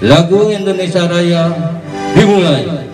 Lagu Indonesia Raya dimulai.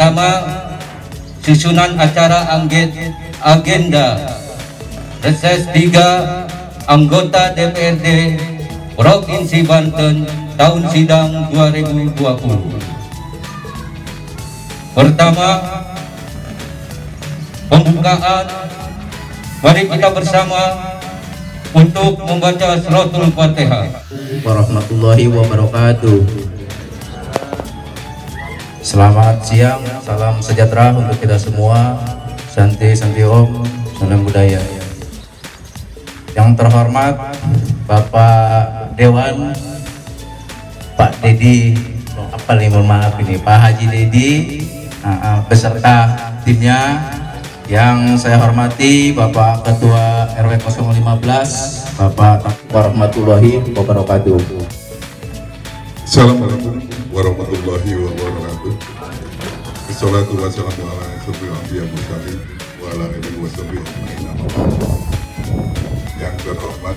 Pertama, susunan acara agenda reses 3 anggota DPRD Provinsi Banten tahun sidang 2020. Pertama, pembukaan. Mari kita bersama untuk membaca Suratul Fatihah. Warahmatullahi wabarakatuh. Selamat siang, salam sejahtera untuk kita semua. Santi Om, salam budaya. Yang terhormat Bapak Dewan, Pak Dedi, apa nih, mohon maaf ini, Pak Haji Dedi, beserta timnya. Yang saya hormati Bapak Ketua RW 015, Bapak warahmatullahi wabarakatuh. Assalamualaikum warahmatullahi wabarakatuh. Wassalatu wassalamu ala asyrofil anbiya'i wal mursalin wa ala alihi washabihi ajmain. Yang terhormat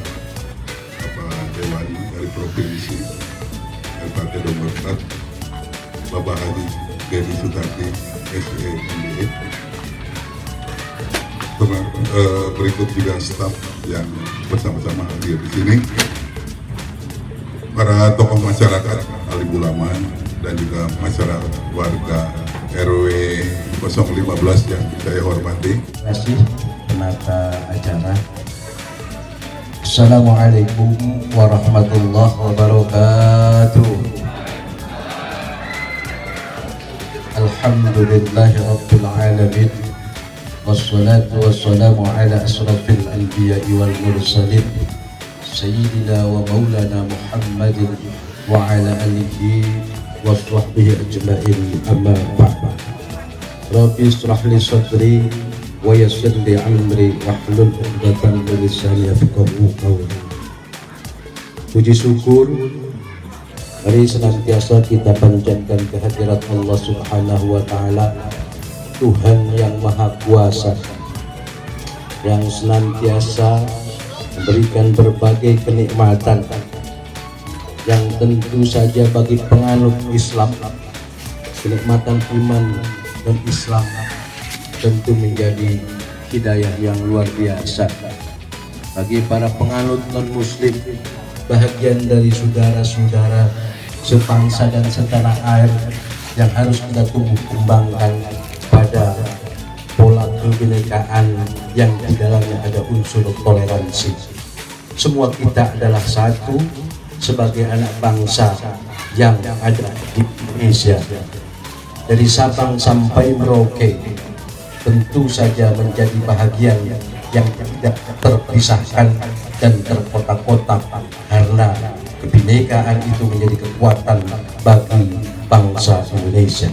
Bapak Dewan dari Provinsi RT nomor 4, Bapak Haji Dedi Sutarti SE MBE. Berikut juga staf yang bersama-sama hadir di sini, para tokoh masyarakat, alim ulama, dan juga masyarakat warga RW 015 yang saya hormati. Terima kasih penata acara. Assalamualaikum warahmatullahi wabarakatuh. Alhamdulillahi rabbil alamin. Wassalatu wassalamu ala asrafil anbiya'i wal mursalin Sayyidina wa maulana Muhammadin wa ala alihi wa sahbihi ajma'in, amma ba'd. Rabbi israh li sadri wa yassir li amri wahlul 'uqdatam min lisani yafqahu qawli. Puji syukur mari senantiasa kita panjatkan kehadirat Allah Subhanahu wa taala, Tuhan yang Maha Kuasa, yang senantiasa memberikan berbagai kenikmatan yang tentu saja bagi penganut Islam, kenikmatan iman dan Islam tentu menjadi hidayah yang luar biasa. Bagi para penganut non-muslim, bahagian dari saudara-saudara sebangsa dan setanah air yang harus kita tumbuh kembangkan pada pola kebinekaan yang di dalamnya ada unsur toleransi. Semua kita adalah satu sebagai anak bangsa yang ada di Indonesia. Dari Sabang sampai Merauke tentu saja menjadi bahagian yang tidak terpisahkan dan terkotak-kotak, karena kebinekaan itu menjadi kekuatan bagi Indonesia.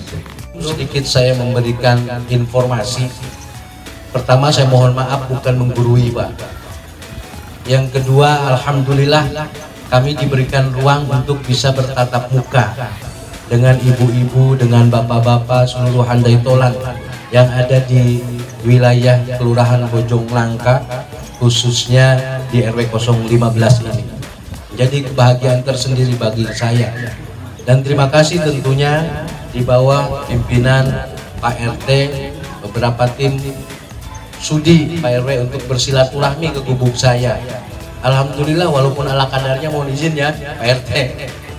Sedikit saya memberikan informasi. Pertama, saya mohon maaf bukan menggurui, Pak. Yang kedua, alhamdulillah kami diberikan ruang untuk bisa bertatap muka dengan ibu-ibu, dengan bapak-bapak, seluruh handai tolan yang ada di wilayah Kelurahan Bojong Langka, khususnya di RW 015 ini. Jadi kebahagiaan tersendiri bagi saya. Dan terima kasih tentunya di bawah pimpinan Pak RT, beberapa tim sudi Pak RW untuk bersilaturahmi ke gubuk saya. Alhamdulillah, walaupun ala kadarnya, mohon izin ya Pak RT.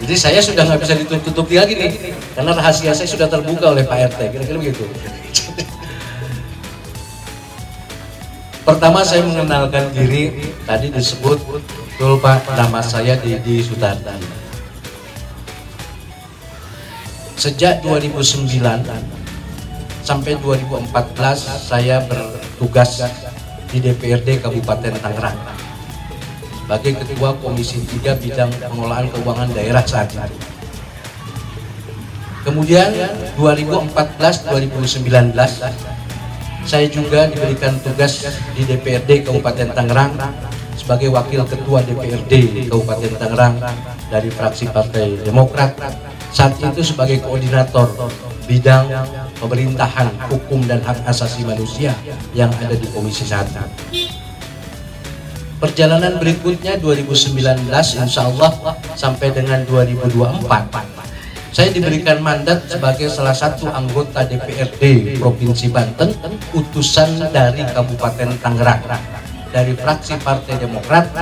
Jadi saya sudah nggak bisa ditutup-tutupi lagi nih, karena rahasia saya sudah terbuka oleh Pak RT. Kira-kira begitu. Pertama, saya mengenalkan diri. Tadi disebut betul Pak, nama saya Didi Sutardi. Sejak 2009 sampai 2014 saya bertugas di DPRD Kabupaten Tangerang sebagai Ketua Komisi 3 Bidang Pengelolaan Keuangan Daerah saat itu. Kemudian 2014-2019 saya juga diberikan tugas di DPRD Kabupaten Tangerang sebagai Wakil Ketua DPRD Kabupaten Tangerang dari fraksi Partai Demokrat. Saat itu sebagai koordinator bidang pemerintahan, hukum dan hak asasi manusia yang ada di Komisi 1. Perjalanan berikutnya 2019 insya Allah sampai dengan 2024 saya diberikan mandat sebagai salah satu anggota DPRD Provinsi Banten, utusan dari Kabupaten Tangerang dari fraksi Partai Demokrat.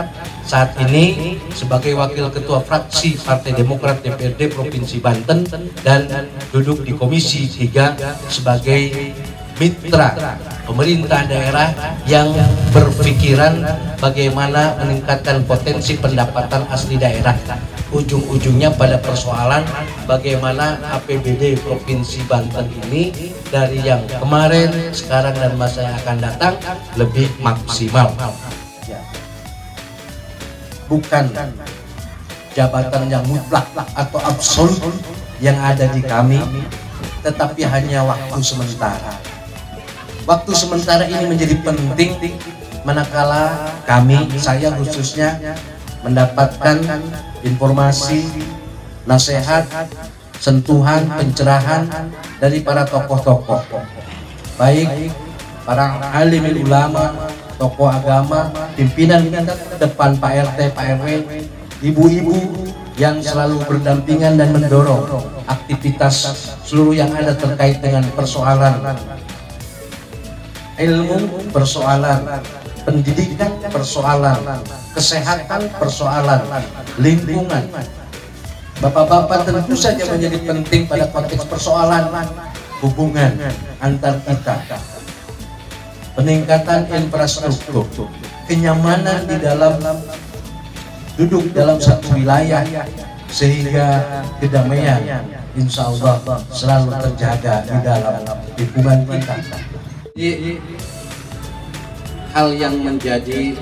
Saat ini sebagai Wakil Ketua Fraksi Partai Demokrat DPRD Provinsi Banten dan duduk di Komisi 3 sebagai mitra pemerintah daerah yang berpikiran bagaimana meningkatkan potensi pendapatan asli daerah. Ujung-ujungnya pada persoalan bagaimana APBD Provinsi Banten ini dari yang kemarin, sekarang dan masa yang akan datang lebih maksimal. Bukan jabatan yang mutlak atau absolut yang ada di kami, tetapi hanya waktu sementara. Waktu sementara ini menjadi penting manakala kami, saya khususnya, mendapatkan informasi, nasihat, sentuhan, pencerahan dari para tokoh-tokoh, baik para alim ulama, tokoh agama, pimpinan depan Pak RT, Pak RW, ibu-ibu yang selalu berdampingan dan mendorong aktivitas seluruh yang ada terkait dengan persoalan ilmu, persoalan pendidikan, persoalan kesehatan, persoalan lingkungan. Bapak-bapak tentu saja menjadi penting pada konteks persoalan hubungan antar kita, peningkatan infrastruktur, kenyamanan di dalam duduk dalam satu wilayah, sehingga kedamaian insya Allah selalu terjaga di dalam lingkungan kita. Jadi, hal yang menjadi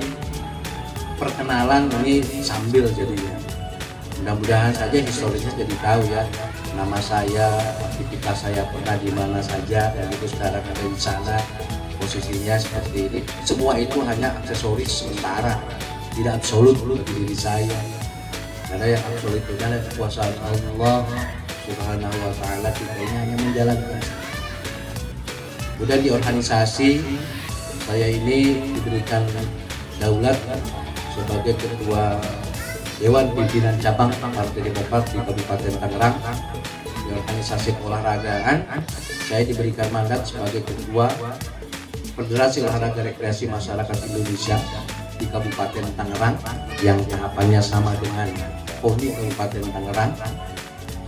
perkenalan ini sambil jadinya. Mudah-mudahan saja historisnya jadi tahu ya, nama saya, aktivitas saya pernah di mana saja, dan itu sekarang ada di sana, posisinya seperti ini. Semua itu hanya aksesoris sementara, tidak absolut bagi diri saya. Karena yang absolut itu adalah kekuasaan Allah Subhanahu wa Ta'ala, kita ini hanya menjalankan. Kemudian di organisasi saya ini diberikan daulat sebagai Ketua Dewan Pimpinan Cabang Partai Demokrat di Kabupaten Tangerang. Di organisasi keolahragaan saya diberikan mandat sebagai Ketua Federasi Olahraga Rekreasi Masyarakat Indonesia di Kabupaten Tangerang yang tahapannya sama dengan PONI Kabupaten Tangerang.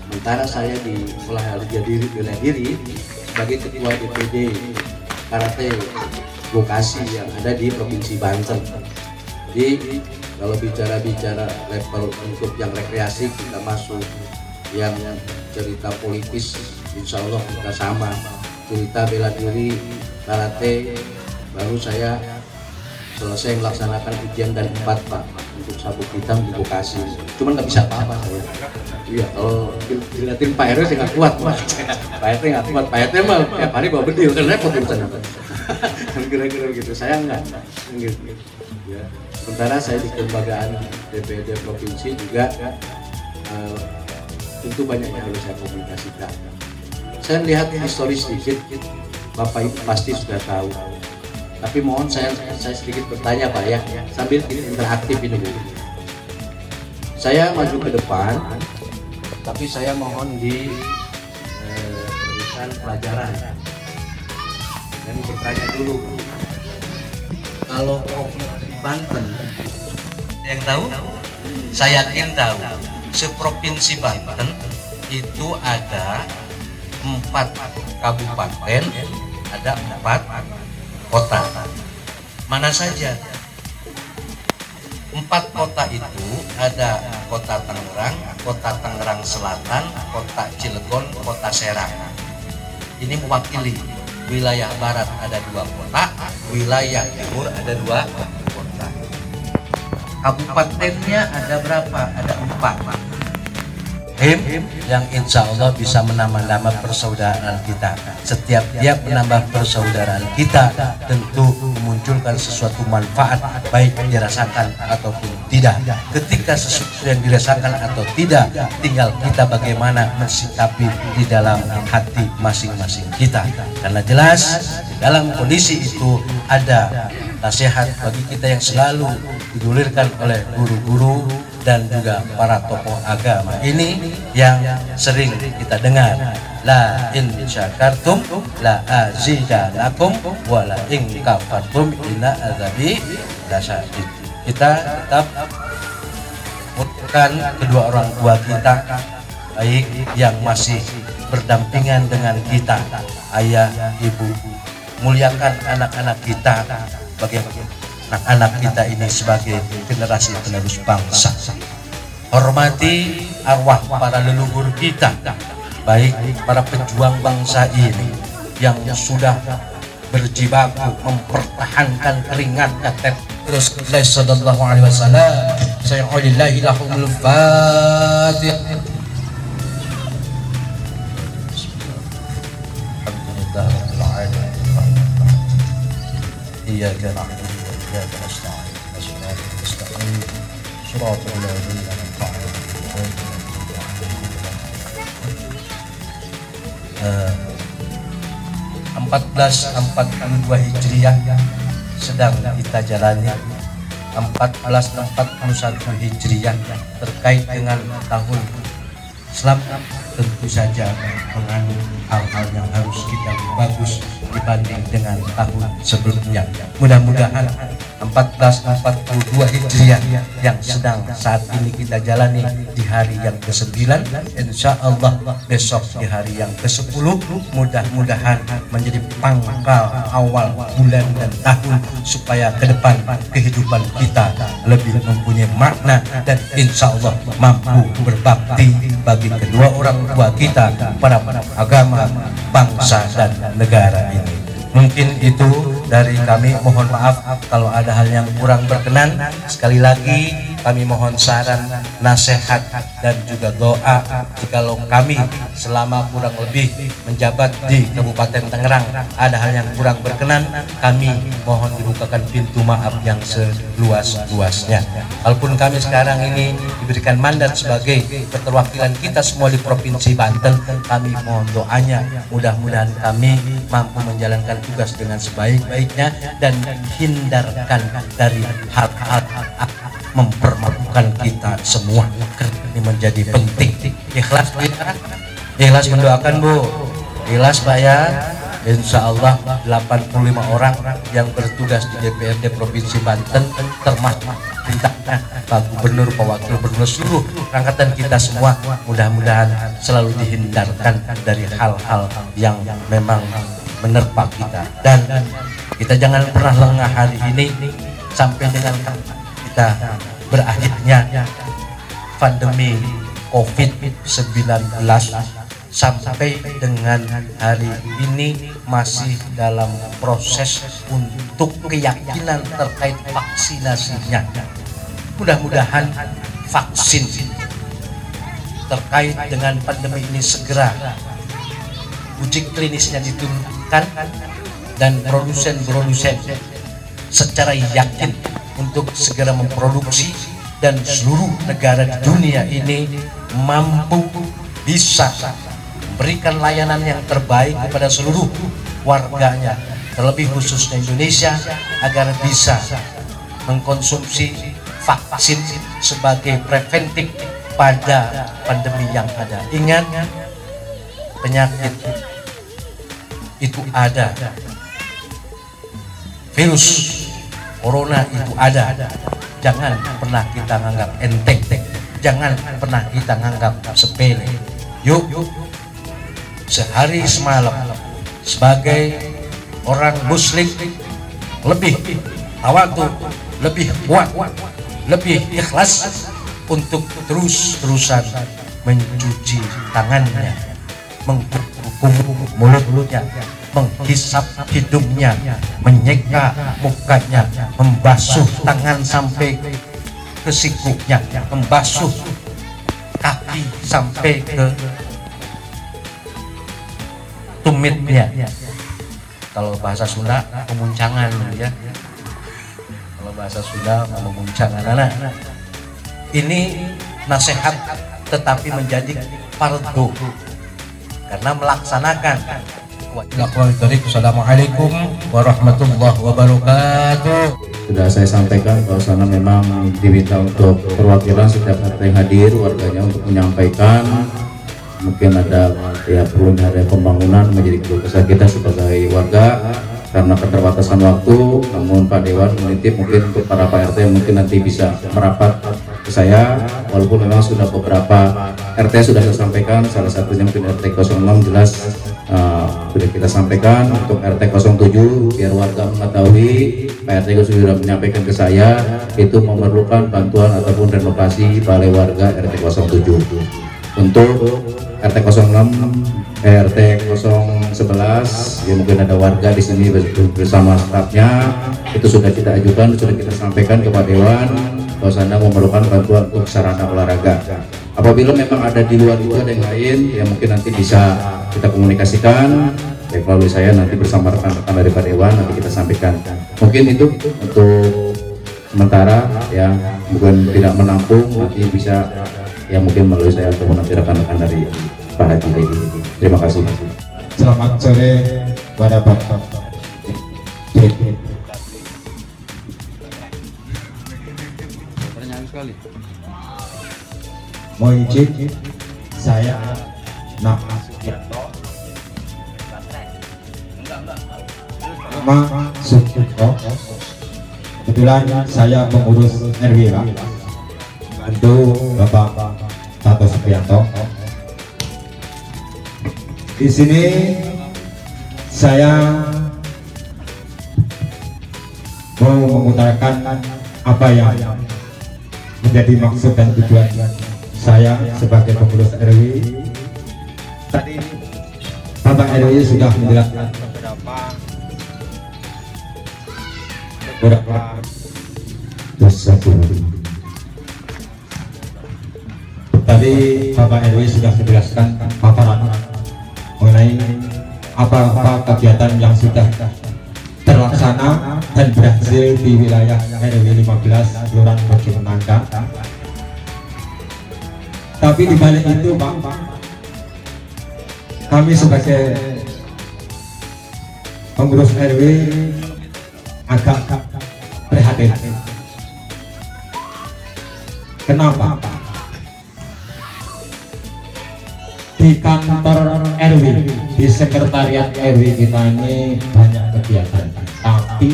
Sementara saya di olahraga diri sebagai Ketua DPD Karate Lokasi yang ada di Provinsi Banten. Jadi kalau bicara level untuk yang rekreasi, kita masuk yang cerita politis, insya Allah kita sama. Cerita bela diri, karate, baru saya selesai melaksanakan ujian dari 4 Pak. untuk sabuk hitam di Bekasi. Cuman nggak bisa apa-apa saya. Iya, kalau dilihatin Pak RT saya nggak kuat, Pak. Pak RT nggak kuat, Pak RT mah tiap hari bawa bedil, kan repot urusan apa. Kira-kira gitu, saya nggak. Gitu. Ya. Sementara saya di kelembagaan DPRD provinsi juga tentu banyak yang harus saya komunikasikan. Saya lihat historis sedikit, Bapak Ibu pasti sudah tahu. Tapi mohon saya sedikit bertanya Pak ya, sambil interaktif ini Bu. Saya maju ke depan, tapi saya mohon diberikan pelajaran. Dan bertanya dulu, kalau Provinsi Banten, yang tahu? Saya yakin tahu. Seprovinsi Banten itu ada 4 kabupaten, ada 4 kota. Mana saja? 4 kota itu ada Kota Tangerang, Kota Tangerang Selatan, Kota Cilegon, Kota Serang. Ini mewakili wilayah barat ada 2 kota, wilayah timur ada 2 kota. Kabupatennya ada berapa? Ada 4. Yang insya Allah bisa menambah persaudaraan kita. Setiap dia menambah persaudaraan kita, tentu memunculkan sesuatu manfaat, baik dirasakan ataupun tidak. Ketika sesuatu yang dirasakan atau tidak, tinggal kita bagaimana mensikapi di dalam hati masing-masing kita. Karena jelas di dalam kondisi itu ada nasihat bagi kita yang selalu digulirkan oleh guru-guru dan juga para tokoh agama ini yang sering kita dengar, la in syakartum la azidanakum wa la in kafartum inna azabi lasyadid. Kita tetap menguatkan kedua orang tua kita, baik yang masih berdampingan dengan kita, ayah, ibu. Muliakan anak-anak kita, bagaimana anak-anak kita ini sebagai generasi penerus bangsa. Hormati arwah para leluhur kita, baik para pejuang bangsa ini yang sudah berjibaku mempertahankan keringatnya terus sallallahu alaihi wasallam. Sayyidillahi lahumul fatih. Iyyaka na'budu إياك نستعين والصراط المستقيم صراط الذين أنعمت عليهم غير 1442 Hijriah sedang kita jalani. 1441 Hijriah terkait dengan tahun Islam tentu saja mengandung hal-hal yang harus kita bagus dibanding dengan tahun sebelumnya. Mudah-mudahan 1442 Hijriah yang sedang saat ini kita jalani di hari yang ke-9, insya Allah besok di hari yang ke-10, mudah-mudahan menjadi pangkal awal bulan dan tahun supaya ke depan kehidupan kita lebih mempunyai makna dan insya Allah mampu berbakti bagi kedua orang tua kita, para agama, bangsa dan negara ini. Mungkin itu dari kami, mohon maaf kalau ada hal yang kurang berkenan. Sekali lagi kami mohon saran, nasihat dan juga doa. Jikalau kami selama kurang lebih menjabat di Kabupaten Tangerang ada hal yang kurang berkenan, kami mohon dibukakan pintu maaf yang seluas-luasnya. Walaupun kami sekarang ini diberikan mandat sebagai keterwakilan kita semua di Provinsi Banten, kami mohon doanya mudah-mudahan kami mampu menjalankan tugas dengan sebaik-baiknya dan hindarkan dari hal-hal mempermalukan kita semua. Ini menjadi penting. Ikhlas Bu ya? Ikhlas mendoakan Bu? Ikhlas Pak ya? Insya Allah 85 orang yang bertugas di DPRD Provinsi Banten, termasuk perintahnya Pak Gubernur, Pak Wakil Gubernur, seluruh angkatan kita semua, mudah-mudahan selalu dihindarkan dari hal-hal yang memang menerpa kita. Dan kita jangan pernah lengah hari ini sampai dengan kita berakhirnya pandemi COVID-19 sampai dengan hari ini masih dalam proses untuk keyakinan terkait vaksinasinya. mudah-mudahan vaksin terkait dengan pandemi ini segera uji klinisnya diturunkan dan produsen secara yakin untuk segera memproduksi, dan seluruh negara di dunia ini mampu bisa memberikan layanan yang terbaik kepada seluruh warganya, terlebih khususnya Indonesia, agar bisa mengkonsumsi vaksin sebagai preventif pada pandemi yang ada. Ingat, penyakit itu ada, virus corona itu ada, jangan pernah kita anggap enteng, jangan pernah kita anggap sepele. Yuk, sehari semalam sebagai orang muslim lebih tawadu, lebih kuat, lebih ikhlas untuk terus-terusan mencuci tangannya, menghukum mulutnya, menghisap hidungnya, menyeka mukanya, membasuh tangan sampai ke sikuknya, membasuh kaki sampai ke tumitnya. Kalau bahasa Sunda memuncangan ya. Kalau bahasa Sunda memuncangan anak. Ini nasihat tetapi menjadi fardu karena melaksanakan. Assalamualaikum warahmatullahi wabarakatuh. Sudah saya sampaikan bahwasanya memang diminta untuk perwakilan setiap RT yang hadir warganya untuk menyampaikan mungkin ada ya perlu ada pembangunan menjadi keluh kesah kita sebagai warga karena keterbatasan waktu. Namun Pak Dewan menitip mungkin untuk para Pak RT mungkin nanti bisa merapat ke saya, walaupun memang sudah beberapa RT sudah saya sampaikan, salah satunya mungkin RT 06 jelas sudah kita sampaikan. Untuk RT 07 biar warga mengetahui Pak RT sudah menyampaikan ke saya itu memerlukan bantuan ataupun renovasi balai warga RT 07. Untuk RT 06 RT 011 ya mungkin ada warga di sini bersama stafnya, itu sudah kita ajukan, sudah kita sampaikan kepada Dewan bahwasanya memerlukan bantuan untuk sarana olahraga. Apabila memang ada di luar itu ada yang lain ya mungkin nanti bisa kita komunikasikan ya melalui saya nanti bersama rekan-rekan dari Pak Dewan nanti kita sampaikan. Mungkin itu untuk sementara ya, mungkin tidak menampung nanti bisa ya mungkin melalui saya ataupun nanti rekan-rekan dari Pak Haji Dedi. Terima kasih. Selamat sore pada Bapak. Mohon izin saya nama Sukuto. Kebetulan saya pengurus RW untuk Bapak Tato Supriyanto. Di sini saya mau mengutarakan apa yang menjadi maksud dan tujuan saya sebagai pengurus RW. Tadi Bapak RW sudah menjelaskan beberapa dosa. Tadi Bapak RW sudah menjelaskan paparan mengenai apa kegiatan yang sudah terlaksana dan berhasil di wilayah RW 15 Kelurahan Bojonangka. Tapi di balik itu Pak, kami sebagai pengurus RW agak prihatin. Kenapa? Di kantor RW, di sekretariat RW kita ini banyak kegiatan, tapi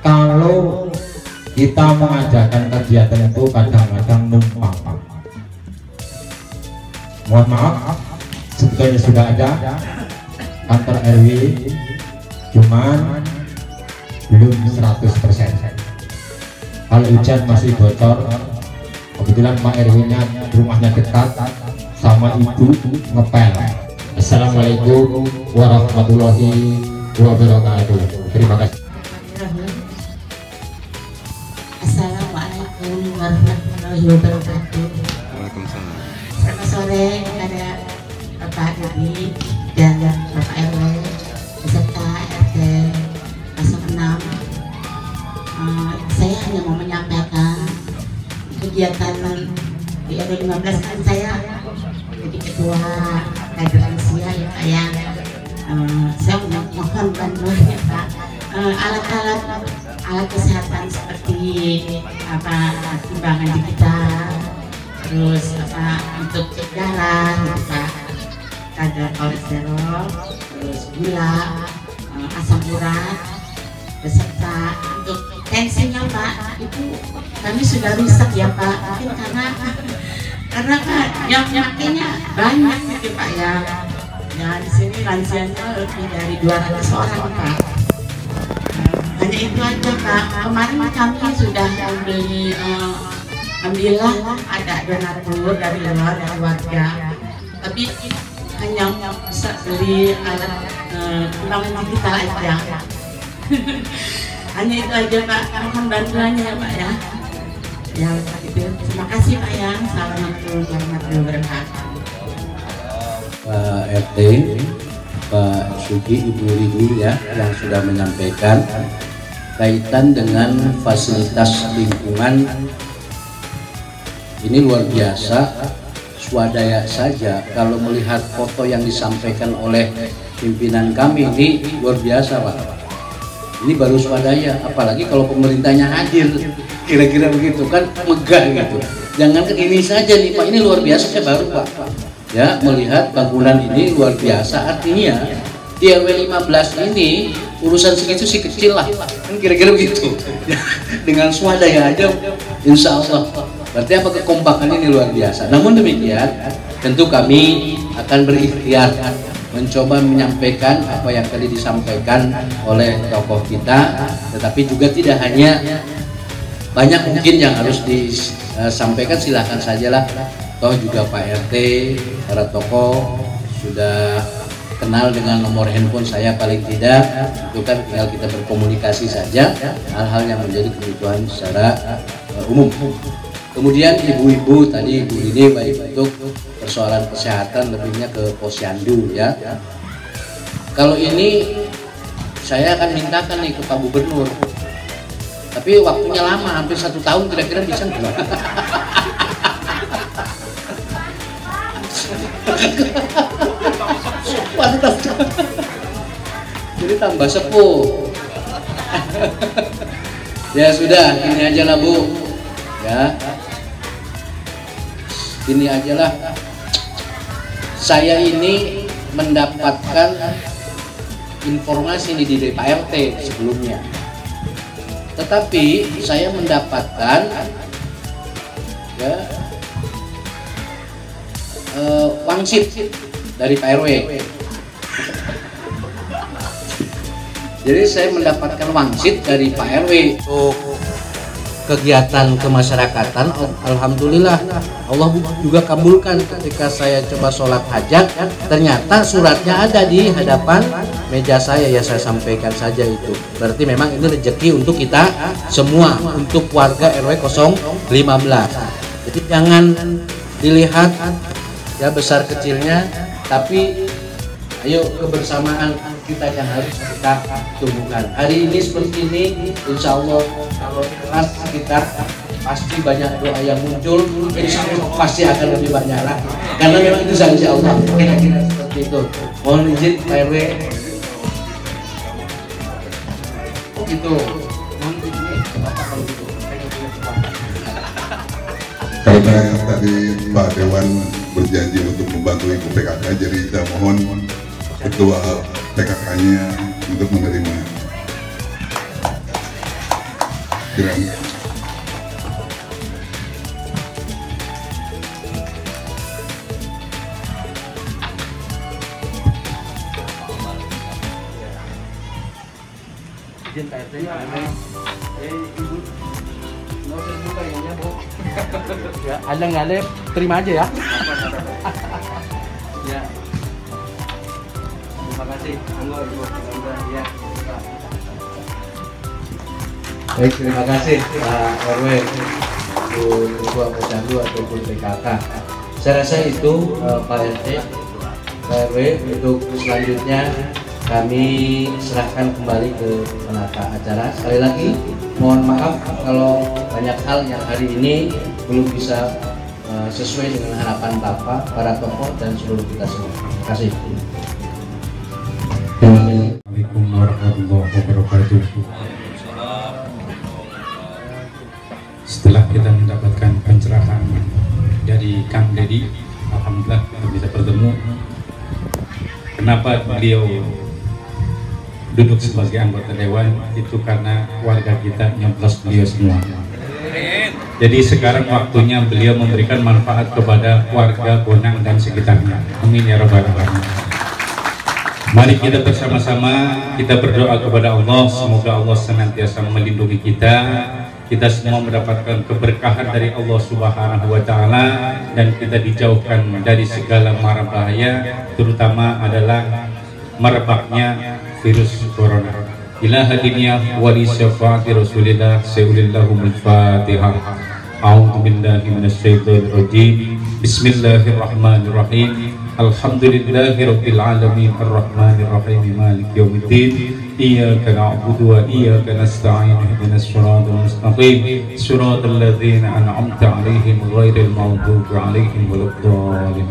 kalau kita mengadakan kegiatan itu kadang-kadang numpang. Mohon maaf, sebetulnya sudah ada kantor RW, cuman belum 100%. Kalau hujan masih bocor. Kebetulan Pak RW-nya rumahnya dekat sama ibu ngepel. Assalamualaikum warahmatullahi wabarakatuh. Terima kasih. warahmatullahi wabarakatuh. Waalaikumsalam. Selamat sore kepada Bapak Dedi dan Bapak RW beserta RT 06. Saya hanya mau menyampaikan kegiatan di RW 15 kan saya jadi ketua kader lansia ya Pak ya. Saya mohon bantuannya Pak, alat kesehatan seperti timbangan digital, terus untuk cek darah gitu Pak, kadar kolesterol, terus gula, asam urat, beserta untuk tensinya Pak, itu kami sudah rusak ya Pak, mungkin karena Pak yang makainya banyak gitu Pak ya. Ya di sini lansianya lebih dari 200 orang Pak. Hanya itu aja Pak. Kemarin kami sudah membeli, alhamdulillah ada donatur dari luar dari warga. Tapi hanya bisa beli alat timbangan digital aja. Hanya itu aja Pak. Mohon bantuannya ya Pak ya. Ya itu. Terima kasih Pak ya. Assalamualaikum warahmatullahi wabarakatuh. Pak RT, Pak Suki, Ibu Rini ya yang sudah menyampaikan kaitan dengan fasilitas lingkungan ini luar biasa. Swadaya saja kalau melihat foto yang disampaikan oleh pimpinan kami ini luar biasa Pak. Ini baru swadaya, apalagi kalau pemerintahnya hadir, kira-kira begitu kan megah gitu. Jangankan ini saja nih Pak, ini luar biasa saya baru Pak. Ya, melihat bangunan ini luar biasa, artinya di RW 15 ini urusan segitu sih kecil lah, kan kira-kira begitu. Dengan swadaya aja, insya Allah. Berarti apa, kekompakan ini luar biasa. Namun demikian, tentu kami akan berikhtiar mencoba menyampaikan apa yang tadi disampaikan oleh tokoh kita, tetapi juga tidak hanya banyak mungkin yang harus disampaikan, silahkan sajalah. Toh juga Pak RT, para tokoh sudah kenal dengan nomor handphone saya paling tidak, itu kan tinggal kita berkomunikasi saja hal-hal yang menjadi kebutuhan secara umum. Kemudian ibu-ibu tadi, Ibu ini baik untuk persoalan kesehatan lebihnya ke posyandu ya. Kalau ini saya akan mintakan nih ke Pak Gubernur, tapi waktunya lama, hampir 1 tahun kira-kira bisa nggak? Jadi tambah sepuh. Ya sudah, ini aja lah Bu. Ya, ini aja lah. Saya ini mendapatkan informasi ini di Pak RT sebelumnya. Tetapi saya mendapatkan ya wangsit dari Pak RW. Jadi saya mendapatkan wangsit dari Pak RW untuk kegiatan kemasyarakatan. Alhamdulillah Allah juga kabulkan ketika saya coba sholat hajat, ternyata suratnya ada di hadapan meja saya, ya saya sampaikan saja itu. Berarti memang ini rezeki untuk kita semua, untuk warga RW 015. Jadi jangan dilihat ya besar kecilnya, tapi ayo kebersamaan kita yang harus kita tumbuhkan. Hari ini seperti ini, insya Allah kalau kelas kita pasti banyak doa yang muncul, insya Allah pasti akan lebih banyak lah, karena memang itu janji Allah. Kira-kira seperti itu. Mohon izin Pak RW. Oh gitu. Mohon izin Bapak kalau gitu. Karena tadi Pak Dewan berjanji untuk membantu Ibu PKK, jadi saya mohon Ketua PKK-nya untuk menerima. Kiranya. Izin Pak RT, Ibu nggak usah buka ya Bu. Ya, ada nggak ada, terima aja ya. Ya. Terima kasih. Monggo Ibu. Ya. Baik, terima kasih Pak RW. ataupun ketua pecandu ataupun PKK. Saya rasa itu Pak RT, Pak RW. Untuk selanjutnya kami serahkan kembali ke penata acara. Sekali lagi mohon maaf kalau banyak hal yang hari ini belum bisa sesuai dengan harapan Bapak, para tokoh dan seluruh kita semua. Terima kasih. Assalamualaikum warahmatullahi wabarakatuh. Setelah kita mendapatkan pencerahan dari Kang Dedi, alhamdulillah kita bisa bertemu. Kenapa beliau duduk sebagai anggota dewan? Itu karena warga kita nyoblos beliau semua. Jadi sekarang waktunya beliau memberikan manfaat kepada warga Bonang dan sekitarnya. Amin ya rabbal alamin. Mari kita bersama-sama kita berdoa kepada Allah, semoga Allah senantiasa melindungi kita. Kita semua mendapatkan keberkahan dari Allah Subhanahu wa taala dan kita dijauhkan dari segala mara bahaya, terutama adalah merebaknya virus corona. Ila hadiniyah wa li syafaati Rasulillah sayyidillahumul Fatihah. A'udzu billahi minasyaitonir rajim. Bismillahirrahmanirrahim. Alhamdulillahi rabbil alamin arrahmanir rahim maliki yaumiddin. Iyyaka na'budu wa iyyaka nasta'in ihdinas siratal mustaqim siratal ladzina an'amta 'alaihim ghairil maghdubi 'alaihim waladdallin.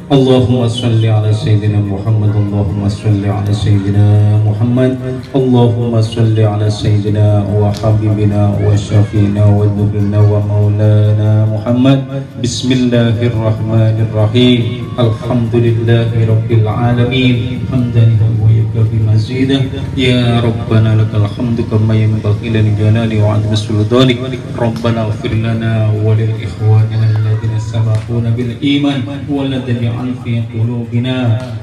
Allahumma salli ala sayyidina Muhammad, Allahumma salli ala sayyidina Muhammad, Allahumma salli ala sayyidina wa habibina wa syafiina wa nurina wa maulana Muhammad. Bismillahirrahmanirrahim. Alhamdulillahi rabbil alamin. Hamdan wa yukafi mazidah. Ya Rabbana lakal hamdu kama yanbaghi li jalali wa 'azimi sultanik. Rabbana ighfir lana wa lil ikhwanina alladhina sabaquna bil iman wa la في قلوبنا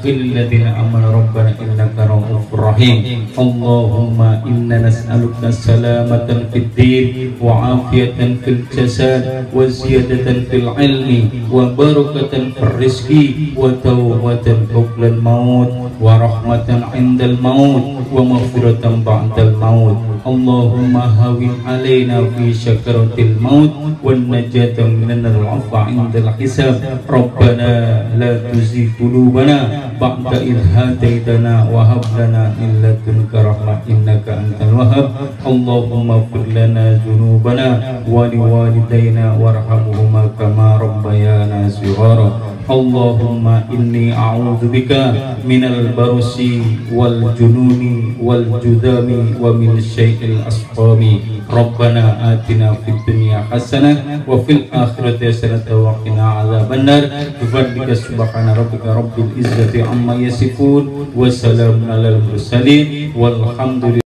الذين آمنوا ربنا إنك رؤوف رحيم. اللهم إنا نسألك سلامة في الدين وعافية في الجسد وزيادة في العلم وبركة في الرزق وتوبة قبل الموت ورحمة عند الموت ومغفرة بعد الموت. اللهم هون علينا في شكرة الموت والنجاة من العفو عند الحساب. ربنا لا تزغ قلوبنا بعد إذ هديتنا وهب لنا من لدنك رحمة إنك أنت الوهاب. اللهم اغفر لنا ذنوبنا ولوالدينا وارحمهما كما ربيانا صغارا. اللهم إني أعوذ بك من البرص والجنون والجذام ومن الشيء الأسقام. ربنا آتنا في الدنيا حسنة وفي الآخرة حسنة وقنا عذاب النار. بفضلك سبحان ربك رب العزة عما يصفون وسلام على المرسلين والحمد لله.